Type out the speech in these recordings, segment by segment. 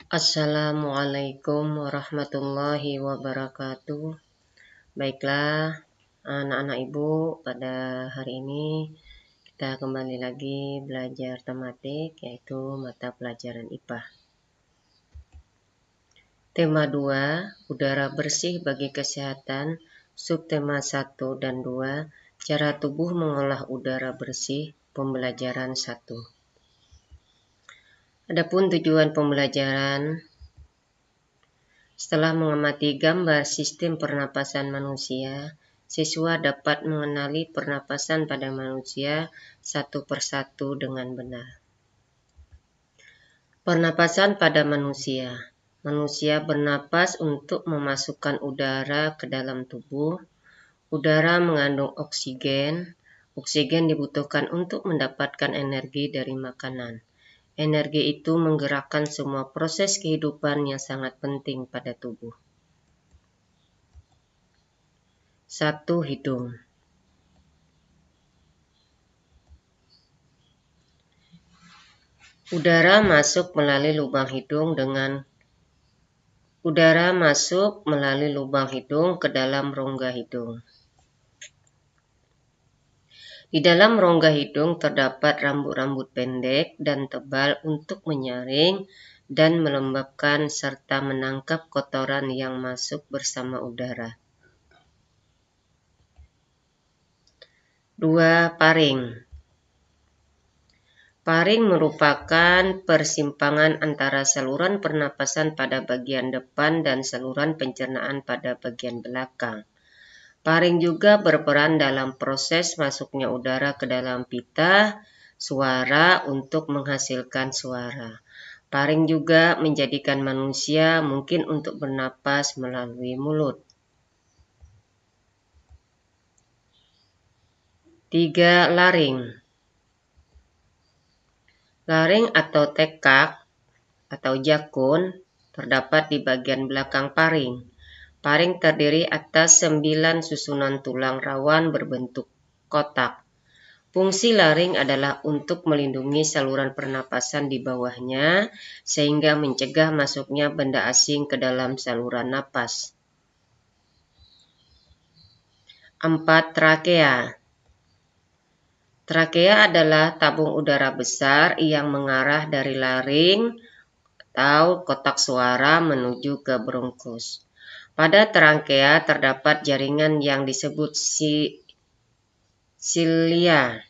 Assalamualaikum warahmatullahi wabarakatuh. Baiklah anak-anak ibu, pada hari ini kita kembali lagi belajar tematik, yaitu mata pelajaran IPA. Tema 2, udara bersih bagi kesehatan. Subtema 1 dan 2, cara tubuh mengolah udara bersih. Pembelajaran 1. Adapun tujuan pembelajaran, setelah mengamati gambar sistem pernapasan manusia, siswa dapat mengenali pernapasan pada manusia satu persatu dengan benar. Pernapasan pada manusia. Manusia bernapas untuk memasukkan udara ke dalam tubuh. Udara mengandung oksigen. Oksigen dibutuhkan untuk mendapatkan energi dari makanan. Energi itu menggerakkan semua proses kehidupan yang sangat penting pada tubuh. 1. Hidung. Udara masuk melalui lubang hidung ke dalam rongga hidung. Di dalam rongga hidung terdapat rambut-rambut pendek dan tebal untuk menyaring dan melembabkan serta menangkap kotoran yang masuk bersama udara. 2. Paring. Paring merupakan persimpangan antara saluran pernapasan pada bagian depan dan saluran pencernaan pada bagian belakang. Paring juga berperan dalam proses masuknya udara ke dalam pita suara untuk menghasilkan suara. Paring juga menjadikan manusia mungkin untuk bernapas melalui mulut. 3. Laring. Laring atau tekak atau jakun terdapat di bagian belakang paring. Paring terdiri atas 9 susunan tulang rawan berbentuk kotak. Fungsi laring adalah untuk melindungi saluran pernapasan di bawahnya sehingga mencegah masuknya benda asing ke dalam saluran napas. 4. Trakea. Trakea adalah tabung udara besar yang mengarah dari laring atau kotak suara menuju ke bronkus. Pada trakea terdapat jaringan yang disebut silia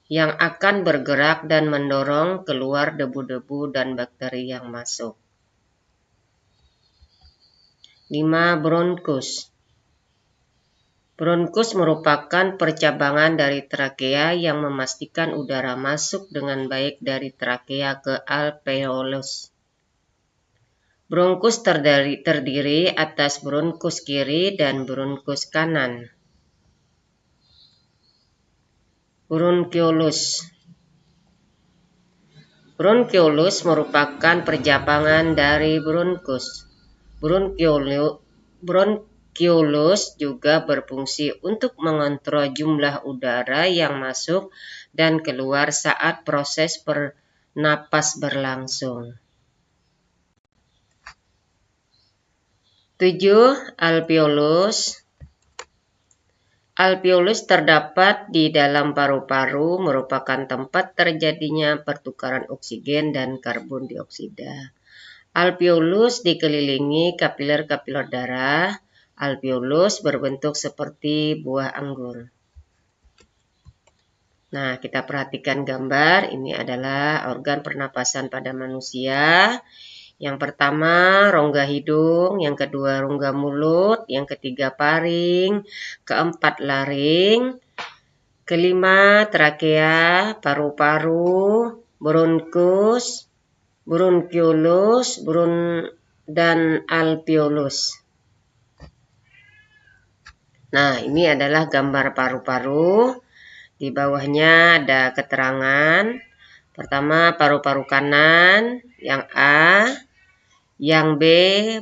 yang akan bergerak dan mendorong keluar debu-debu dan bakteri yang masuk. 5. Bronkus. Bronkus merupakan percabangan dari trakea yang memastikan udara masuk dengan baik dari trakea ke alveolus. Bronkus terdiri atas bronkus kiri dan bronkus kanan. Bronkiolus. Bronkiolus merupakan percabangan dari bronkus. Bronkiolus juga berfungsi untuk mengontrol jumlah udara yang masuk dan keluar saat proses bernapas berlangsung. 7. Alveolus. Alveolus terdapat di dalam paru-paru, merupakan tempat terjadinya pertukaran oksigen dan karbon dioksida. Alveolus dikelilingi kapiler-kapiler darah. Alveolus berbentuk seperti buah anggur. Nah, kita perhatikan gambar. Ini adalah organ pernapasan pada manusia. Yang pertama rongga hidung, yang kedua rongga mulut, yang ketiga paring, keempat laring, kelima trakea, paru-paru, bronkus, bronkiolus, dan alveolus. Nah, ini adalah gambar paru-paru. Di bawahnya ada keterangan. Pertama, paru-paru kanan, yang A. Yang B,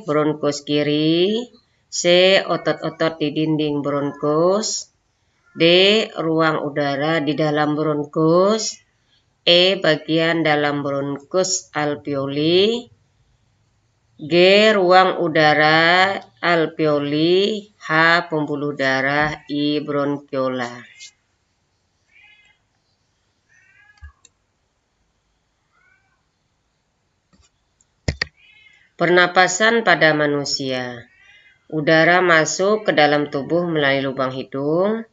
bronkus kiri. C. Otot-otot di dinding bronkus. D. Ruang udara di dalam bronkus. E. Bagian dalam bronkus alveoli. G. Ruang udara alveoli. H. Pembuluh darah. I. Bronchiola. Pernapasan pada manusia. Udara masuk ke dalam tubuh melalui lubang hidung,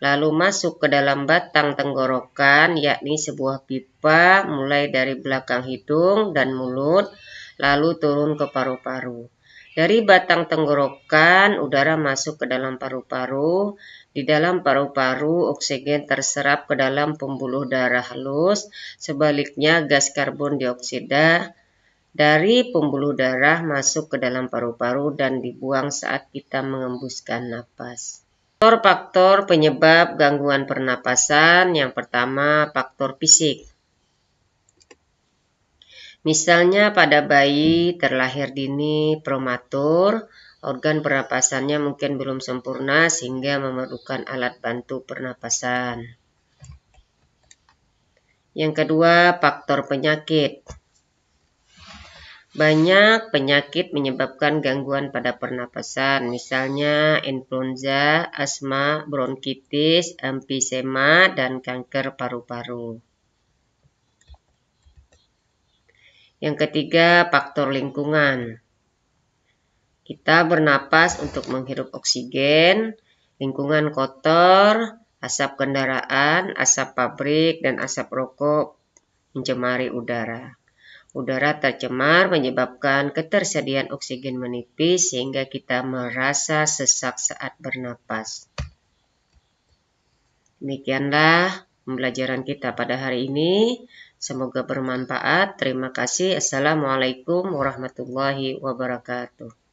lalu masuk ke dalam batang tenggorokan, yakni sebuah pipa mulai dari belakang hidung dan mulut, lalu turun ke paru-paru. Dari batang tenggorokan, udara masuk ke dalam paru-paru. Di dalam paru-paru, oksigen terserap ke dalam pembuluh darah halus. Sebaliknya, gas karbon dioksida dari pembuluh darah masuk ke dalam paru-paru dan dibuang saat kita mengembuskan napas. Faktor-faktor penyebab gangguan pernapasan. Yang pertama, faktor fisik. Misalnya pada bayi terlahir dini prematur, organ pernapasannya mungkin belum sempurna sehingga memerlukan alat bantu pernapasan. Yang kedua, faktor penyakit. Banyak penyakit menyebabkan gangguan pada pernapasan, misalnya influenza, asma, bronkitis, emfisema, dan kanker paru-paru. Yang ketiga, faktor lingkungan. Kita bernapas untuk menghirup oksigen, lingkungan kotor, asap kendaraan, asap pabrik, dan asap rokok mencemari udara. Udara tercemar menyebabkan ketersediaan oksigen menipis sehingga kita merasa sesak saat bernapas. Demikianlah pembelajaran kita pada hari ini. Semoga bermanfaat. Terima kasih. Assalamualaikum warahmatullahi wabarakatuh.